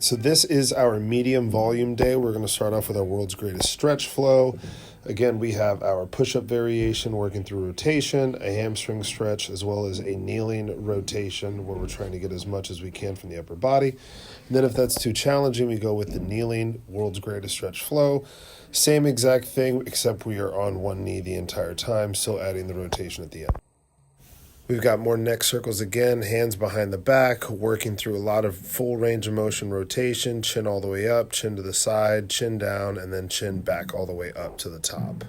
So this is our medium volume day. We're going to start off with our world's greatest stretch flow. Again, we have our push-up variation working through rotation, a hamstring stretch, as well as a kneeling rotation where we're trying to get as much as we can from the upper body. And then if that's too challenging, we go with the kneeling world's greatest stretch flow. Same exact thing, except we are on one knee the entire time, still adding the rotation at the end. We've got more neck circles again, hands behind the back, working through a lot of full range of motion rotation, chin all the way up, chin to the side, chin down, and then chin back all the way up to the top.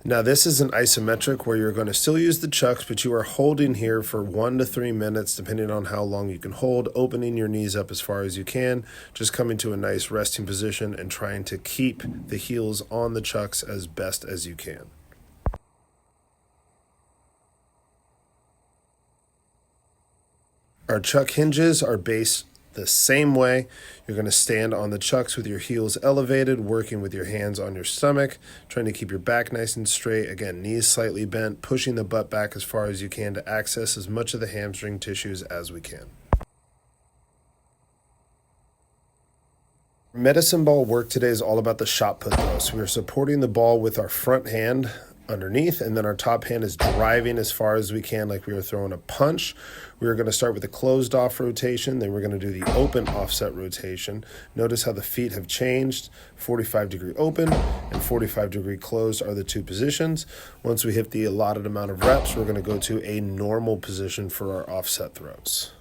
Now this is an isometric where you're going to still use the chucks, but you are holding here for 1 to 3 minutes, depending on how long you can hold, opening your knees up as far as you can, just coming to a nice resting position and trying to keep the heels on the chucks as best as you can. Our chuck hinges are based the same way. You're going to stand on the chucks with your heels elevated, working with your hands on your stomach, trying to keep your back nice and straight. Again, knees slightly bent, pushing the butt back as far as you can to access as much of the hamstring tissues as we can. Medicine ball work today is all about the shot put throw. So we are supporting the ball with our front hand underneath, and then our top hand is driving as far as we can like we are throwing a punch. We are going to start with a closed off rotation, then we're going to do the open offset rotation. Notice how the feet have changed. 45-degree open and 45-degree closed are the two positions. Once we hit the allotted amount of reps, we're going to go to a normal position for our offset throws.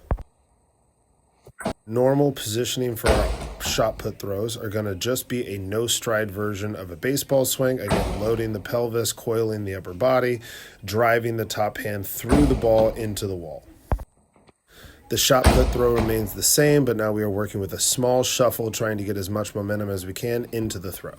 Normal positioning for our shot put throws are going to just be a no stride version of a baseball swing. Again, loading the pelvis, coiling the upper body, driving the top hand through the ball into the wall. The shot put throw remains the same, but now we are working with a small shuffle, trying to get as much momentum as we can into the throw.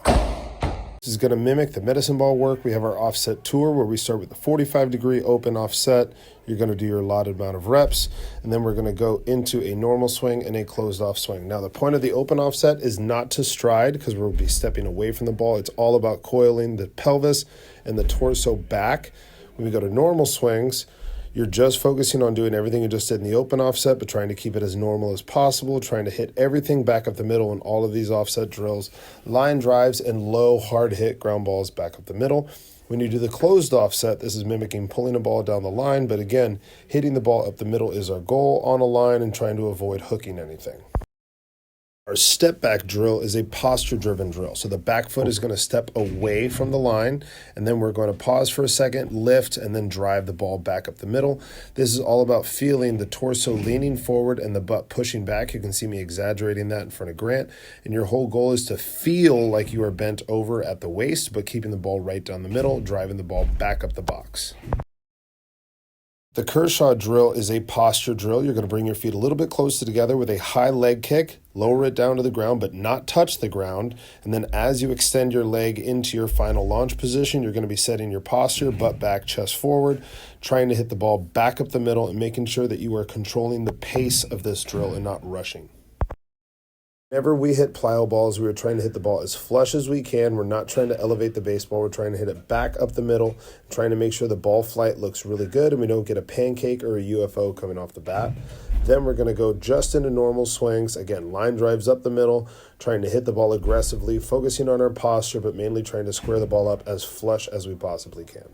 This is going to mimic the medicine ball work. We have our offset tour where we start with the 45-degree open offset. You're going to do your allotted amount of reps, and then we're going to go into a normal swing and a closed off swing. Now, the point of the open offset is not to stride because we'll be stepping away from the ball. It's all about coiling the pelvis and the torso back. When we go to normal swings, you're just focusing on doing everything you just did in the open offset, but trying to keep it as normal as possible, trying to hit everything back up the middle in all of these offset drills, line drives and low hard hit ground balls back up the middle. When you do the closed offset, this is mimicking pulling a ball down the line, but again, hitting the ball up the middle is our goal on a line and trying to avoid hooking anything. Our step back drill is a posture driven drill. So the back foot is going to step away from the line, and then we're going to pause for a second, lift, and then drive the ball back up the middle. This is all about feeling the torso leaning forward and the butt pushing back. You can see me exaggerating that in front of Grant. And your whole goal is to feel like you are bent over at the waist, but keeping the ball right down the middle, driving the ball back up the box. The Kershaw drill is a posture drill. You're going to bring your feet a little bit closer together with a high leg kick, lower it down to the ground, but not touch the ground. And then as you extend your leg into your final launch position, you're going to be setting your posture, butt back, chest forward, trying to hit the ball back up the middle and making sure that you are controlling the pace of this drill and not rushing. Whenever we hit plyo balls, we are trying to hit the ball as flush as we can. We're not trying to elevate the baseball. We're trying to hit it back up the middle, trying to make sure the ball flight looks really good and we don't get a pancake or a UFO coming off the bat. Then we're going to go just into normal swings. Again, line drives up the middle, trying to hit the ball aggressively, focusing on our posture, but mainly trying to square the ball up as flush as we possibly can.